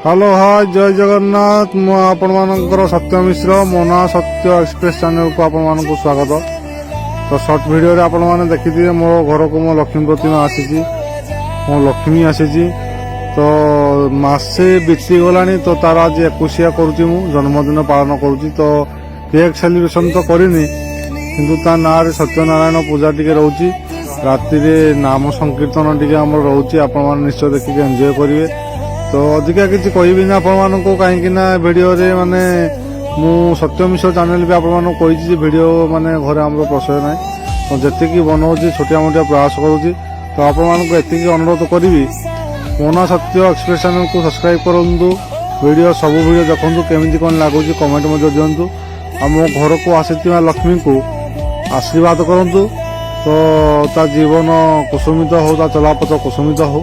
Hello hi जय जगन्नाथ मु आपण मानकर सत्य मिश्र मो ना सत्य एक्सप्रेस चैनल को आपण मानक स्वागत। तो शॉर्ट वीडियो रे आपण माने देखिथिबे मो घर को मो लक्ष्मी प्रतिमा आसीची मो लक्ष्मी आसीची। तो मासे बीती गलानी तो तार आज 21 करूची मु जन्मदिन पालन करूची। तो केक सेलिब्रेशन तो करिनी किंतु ता ना रे सत्यनारायण पूजा टिके रहउची। राति रे नाम संकीर्तन टिके हमर रहउची। आपण माने निश्चय देखि एंजॉय करिवे। तो अधिका किसी कहबी ना आपण मानक कहीं वीडियो रे माने मु सत्य मिश्र चैनल भी आपण मानक कही वीडियो माने घरे हमरो प्रश्रय ना तो जी बनाऊँगी छोटिया मोटिया प्रयास करुँची। तो आपण मानक एति अनुरोध करी मोना सत्य एक्सप्रेस चैनल को सब्सक्राइब करूँ। वीडियो सब वीडियो देखूँ केमी कौन लगुच कमेंट दिंतु। आम घर को आसी लक्ष्मी को आशीर्वाद करूँ। तो ता जीवन कुसुमित हो ता चलापथ कुसुमित हो।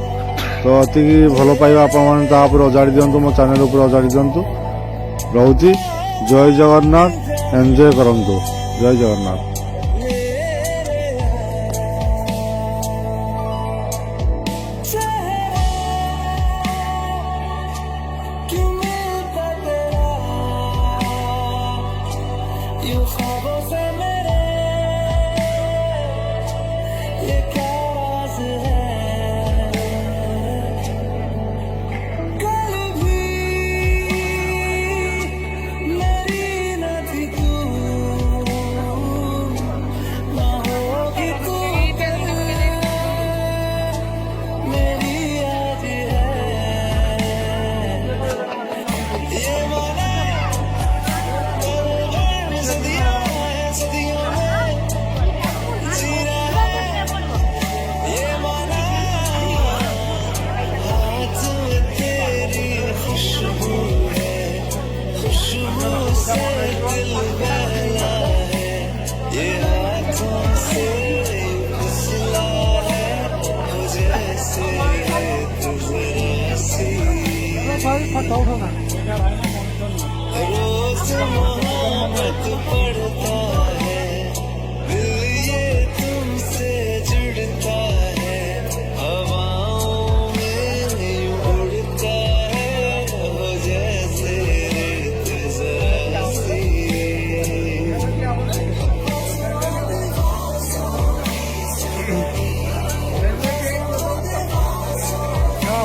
तो अति भल पाइबा आप अजाड़ी दिंतु मो चैनल उपर अजाड़ी दिंतु। रोची जय जगन्नाथ एंजॉय करंतु। जय जगन्नाथ। रोज मोहब्बत पड़ता है दिल ये तुमसे जुड़ता है हवाओं में यूं उड़ता है हो जैसे रेत जरा सी।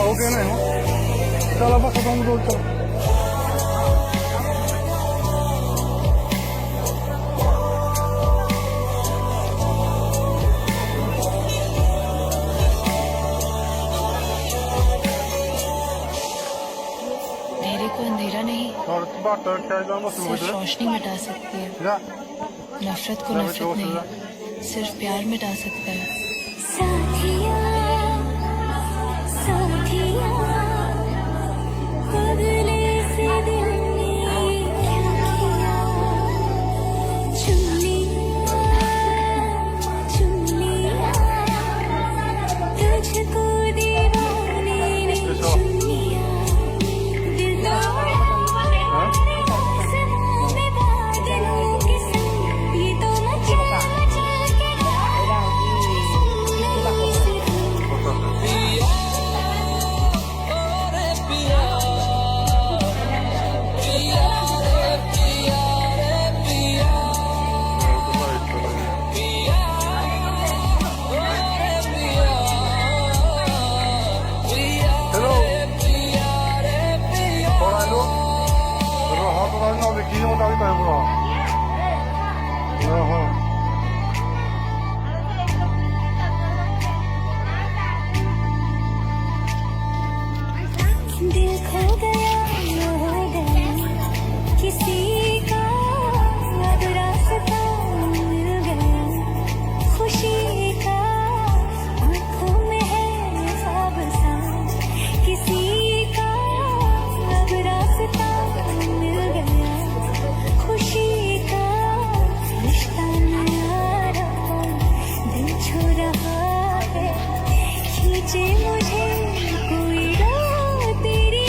ओके ना चलो बस चलो को अंधेरा नहीं सिर्फ रोशनी मिटा सकती है। नफरत को नफरत नहीं सिर्फ प्यार मिटा सकता है। साथिया, साथिया, बदले से दिल ने क्या किया? चुन लिया, चुन लिया, तुझको दीवाने ने चुन लिया। दिल खो गया हो गया किसी का अब रास्ता मिल गया खुशी का आँखों में है ख्वाब सा किसी का अब रास्ता मिल गया खुशी का रिश्ता नया रहा दिल छू रहा है खींचे मुझे कोई तेरी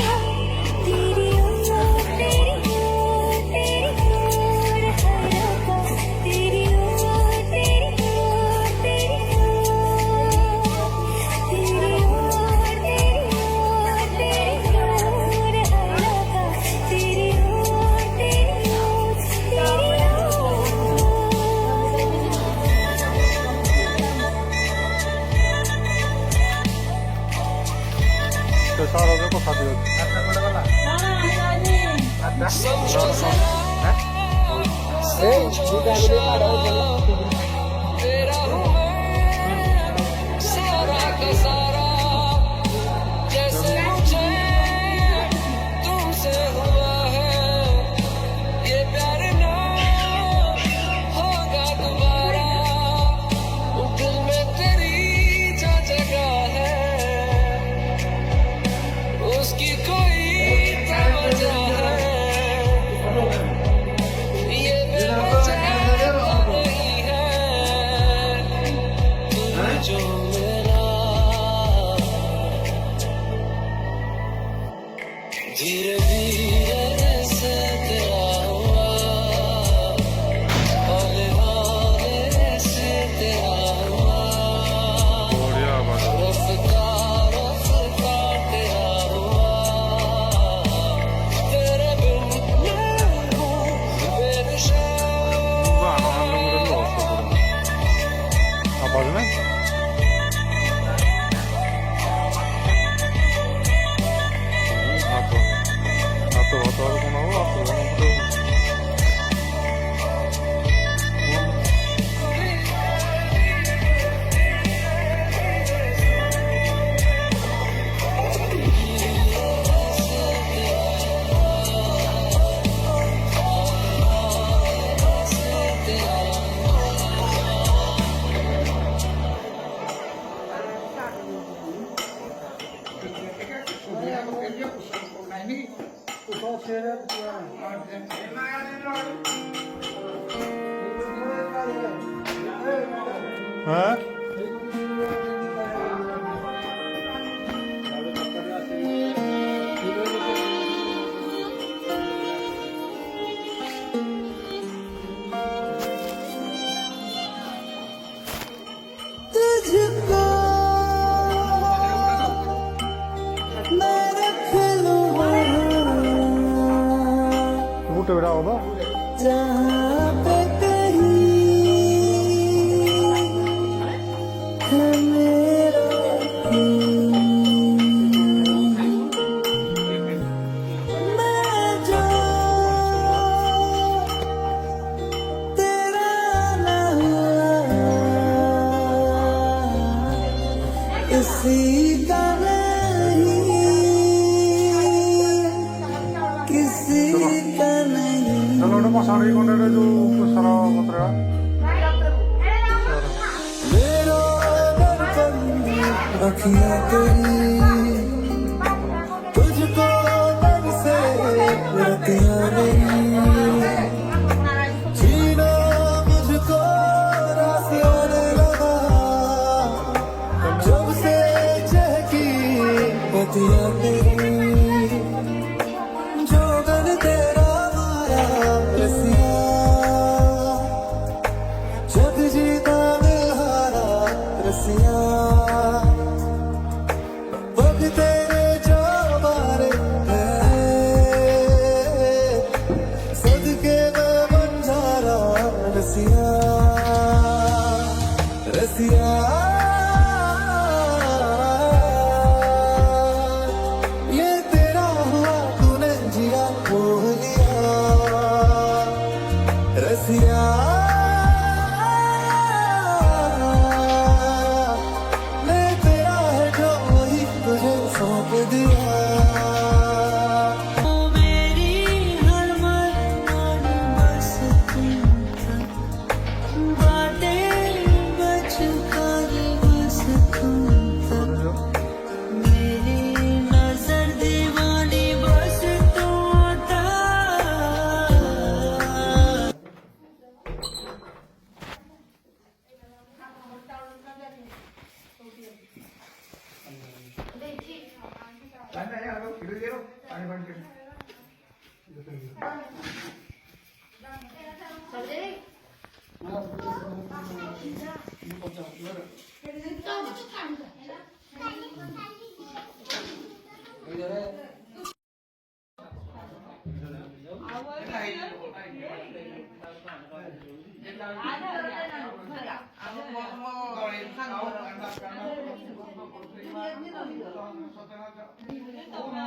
କଥା तेरा हूँ मैं सारा का सारा जैसे मुझे तुमसे हुआ है ये प्यार ना होगा दोबारा दिल में तेरी जो जगह है उसकी कोई तो वजह है ये बेवजह नहीं है जो मेरा धीरे धीरे से तेरा हुआ हौले हौले से तेरा हुआ रफ्ता रफ्ता तेरा हुआ तेरे बिन मैं हूँ बेनिशा आवाज में हाथ भात कौन हବ হ্যাঁ तुझको मैं रख लूँ ଗୋଟେ ବେଡା ହବ जहाँ पे कहीं है मेरा मैं जो तेरा ना हुआ किसी का नहीं किसी का नहीं ଚାଲ ଗୋଟେ ମଶାଣି ଖଣ୍ଡେ ଯୋଉ ସାର ପତ୍ର मेरो दर्पण अखियाँ तेरी तुझको तरसे रतियाँ मेरी जीना मुझको रास आने लगा जब से चहकी बतियाँ तेरी जोगन तेरा मारा रसिया जग जीता मिलहारा रसिया पग तेरे जो मारे सदके में बंजारा रसिया रसिया ये तेरा हुआ तूने जिया मोह लिया रसिया मैं तेरा है जो वही तुझे सौंप दिया मेरी हर मन बस तुम बातें बच कर बस तुम मेरी नजर दीवानी बस तुम था 아,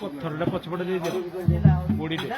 ପଥରଟା ପଛପଟେ ଦେଇଦିଅ ବୁଡ଼ିଟେ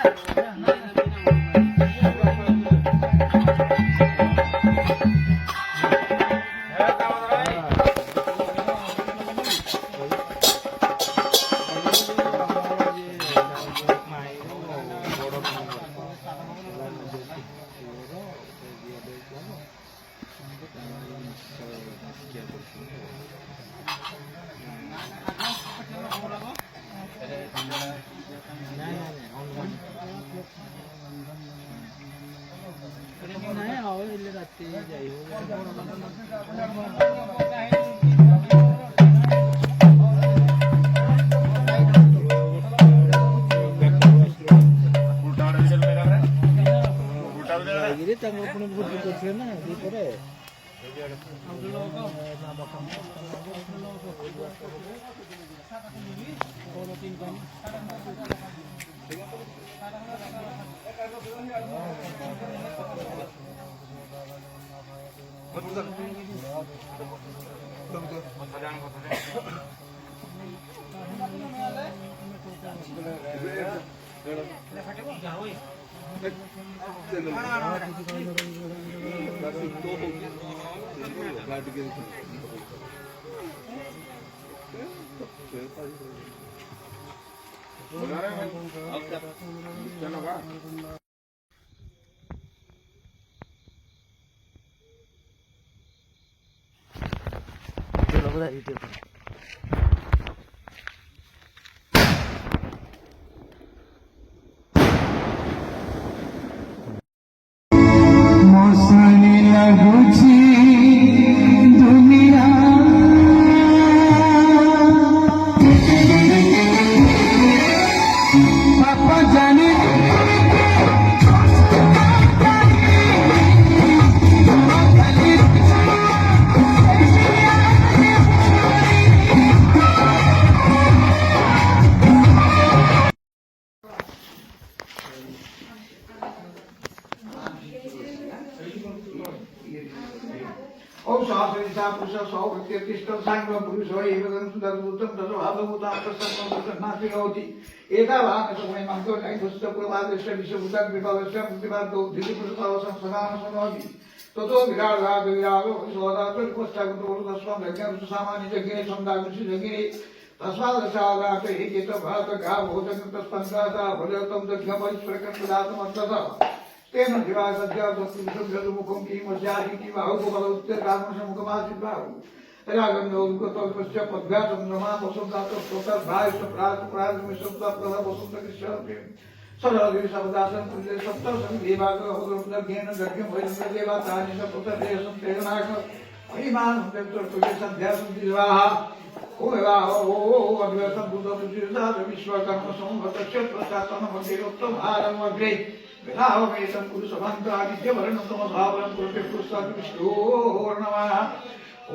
ନାଇଁ ଆଉ ହେଲେ ରାତି ଯାଇ ଯାଇକିରି ତାଙ୍କର ପୁଣି ଭୋଜି କରିଥିଲେ ନା ଦ୍ୱୀପରେ ततो विराट तस्मादशालाते हितभातगाभूतकृतस्पन्दाता भजतं दग्धपरिस्फुरकन्दातमन्तः तेन दिवासद्यामुखं किमस्यादि किमाहुबलौत्यकामसमुखमासिद्बाहु रागन्धोल्कतल्पस्य पद्भ्यातं नमामसुन्दातस्तोतर्भायस्तप्रातप्रातमिसुप्तप्रभवसुन्दकृष्णपि सरलगिरिशब्दासं कुञ्जे सप्तसमिदेवागोहृदर्घेन गर्घ्यं वैरदेवातानि सप्तदेशं तेजनाश महिमानं चतुर्भुजे सन्ध्यासं दिवाः ओ अग्रसं बुद्धविश्वास विश्वकर्म संवतस्य प्रशासनमग्रेरोत्तमारमग्रे विधावमेतं पुरुषभङ्गादित्यवर्णं समभावनं कुरुते पुरुषात् विष्णोर्नमः ओ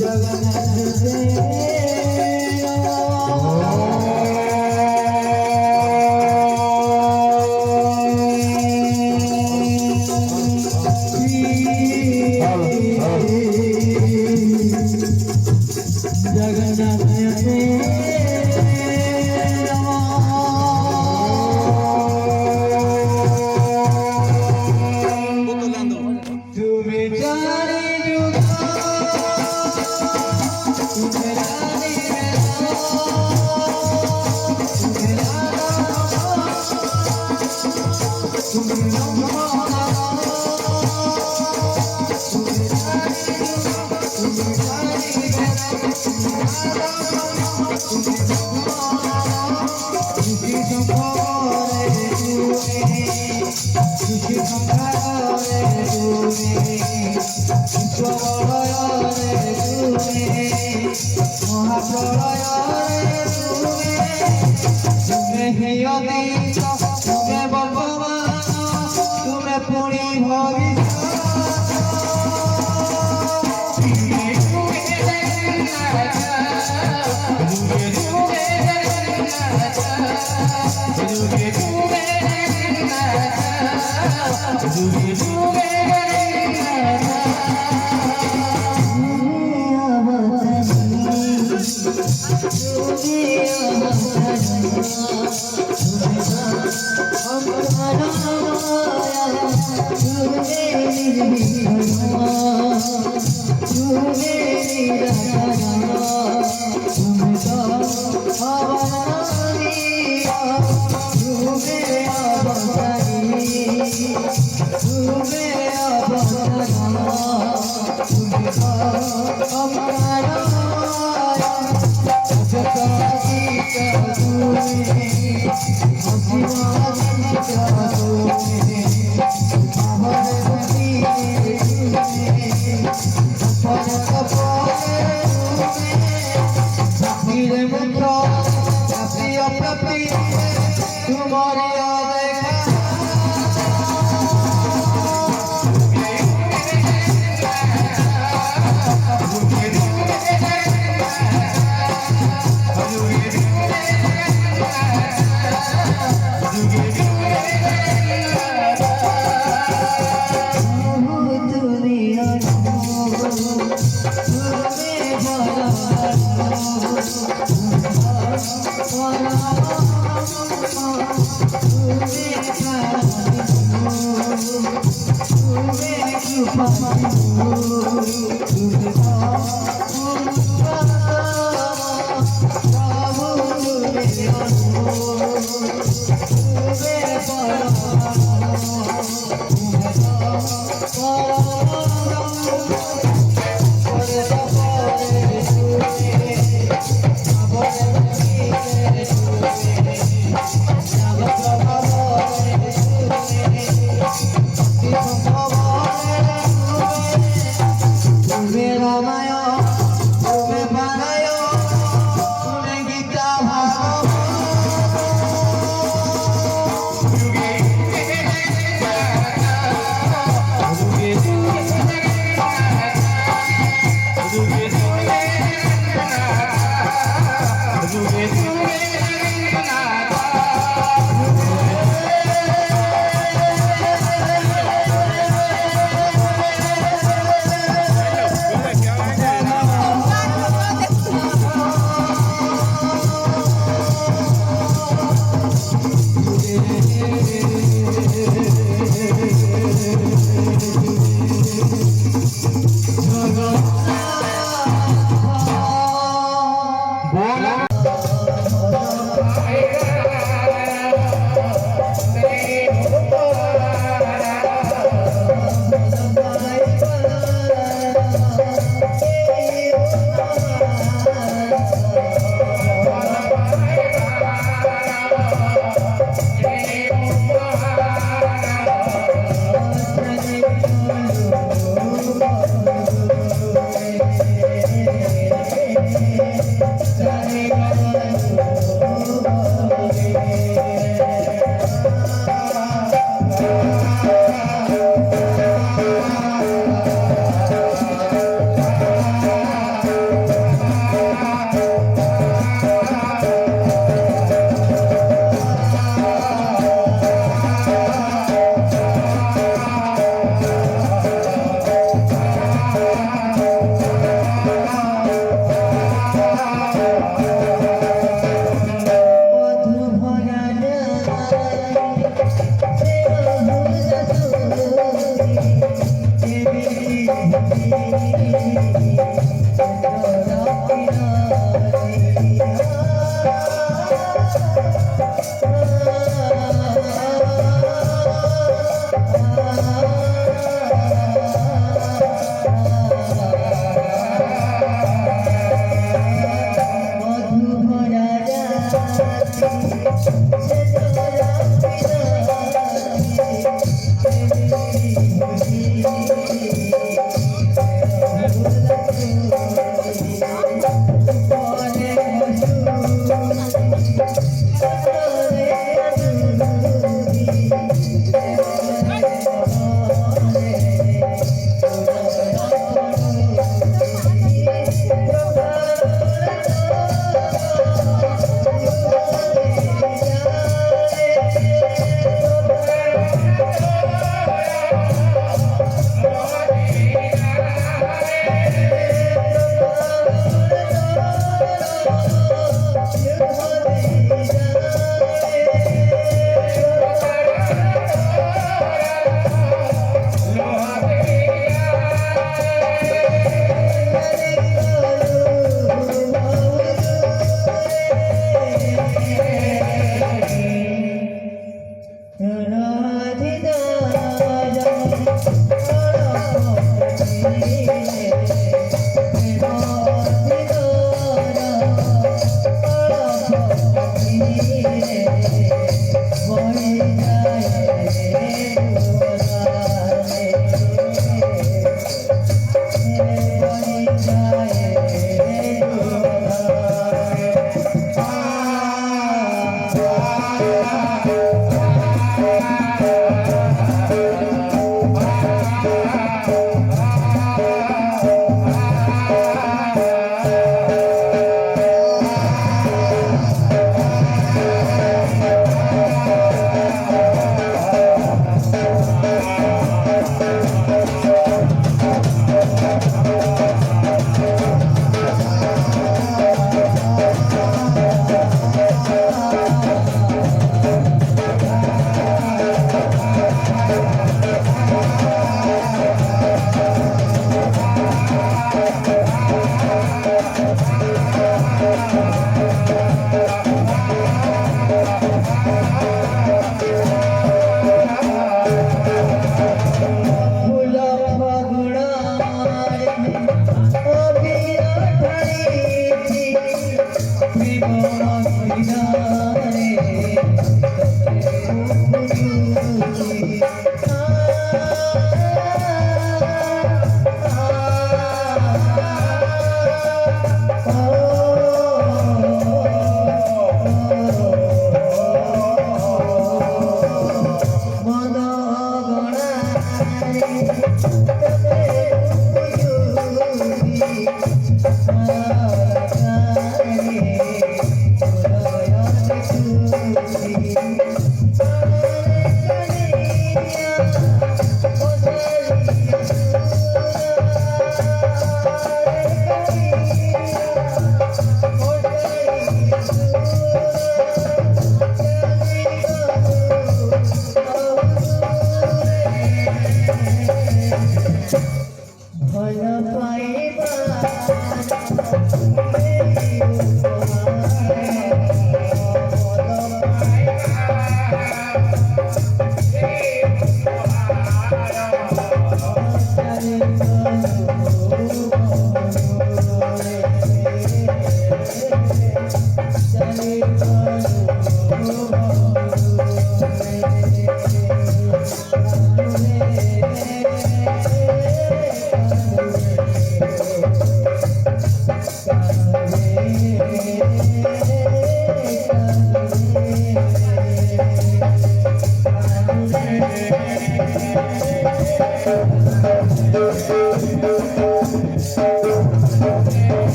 Thank you.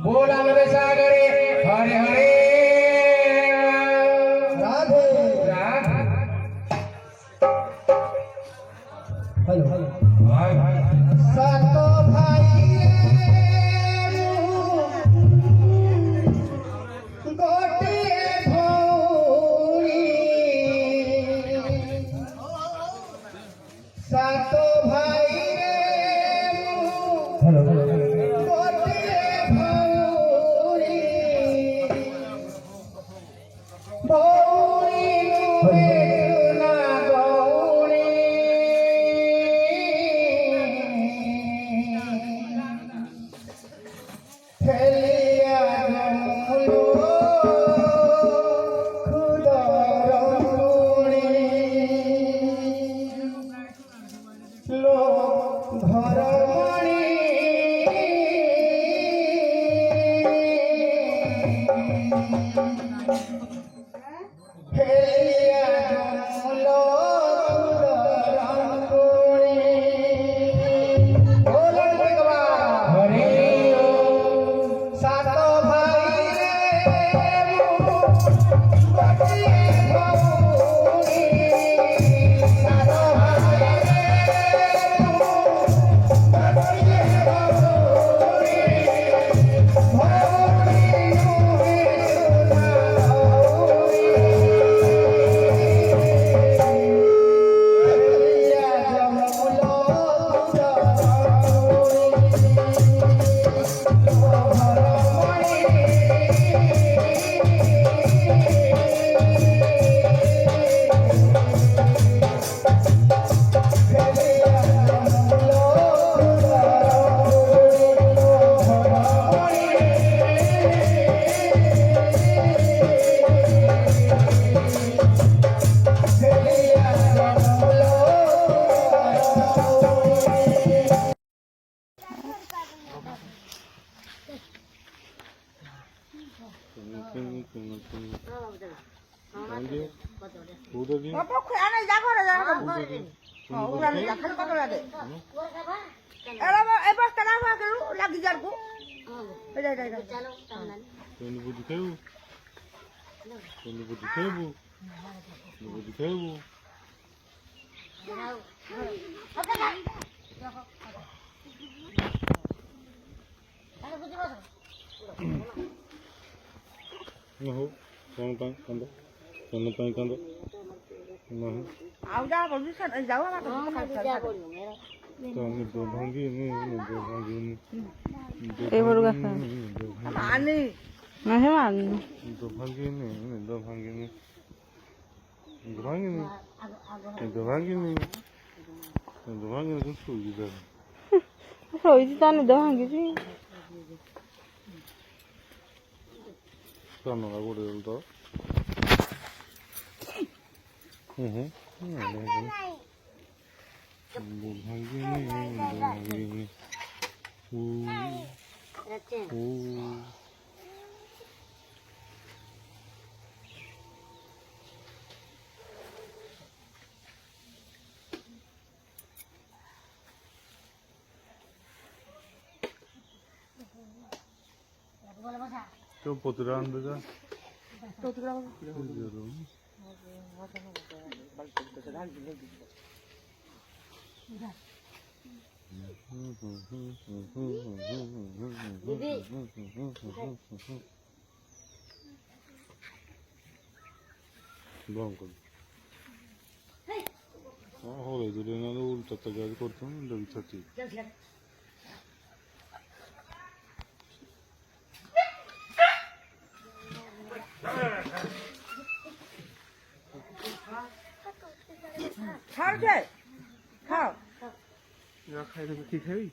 बोल आनंद सागरे हरे हरे राधे राधे सातो भाई गोटिए भौरी सातो भाई गोटिए भौरी भौरी ना गौरी फेलिया जमुलो खुदरमुनी लो घरमणि फेलिया जमुलो खुदरमुनी बोलन भगवान हरि ओम सातो भाई रे गोटिए भौरी सातो भाई रे गोटिए भौरी भौरी फेलिया जमुलो ଶୋଇଛି ତା ନିଦ ଭାଙ୍ଗିଛି। କାନଟା ଗୋଡେ ତ 좀 보드라 안 되자. 이거 한 거. 애들이 나도 우리 따뜻하게 거든 여기 있었지. খাও যে খাও 야, খাই দেবে কি খাবি?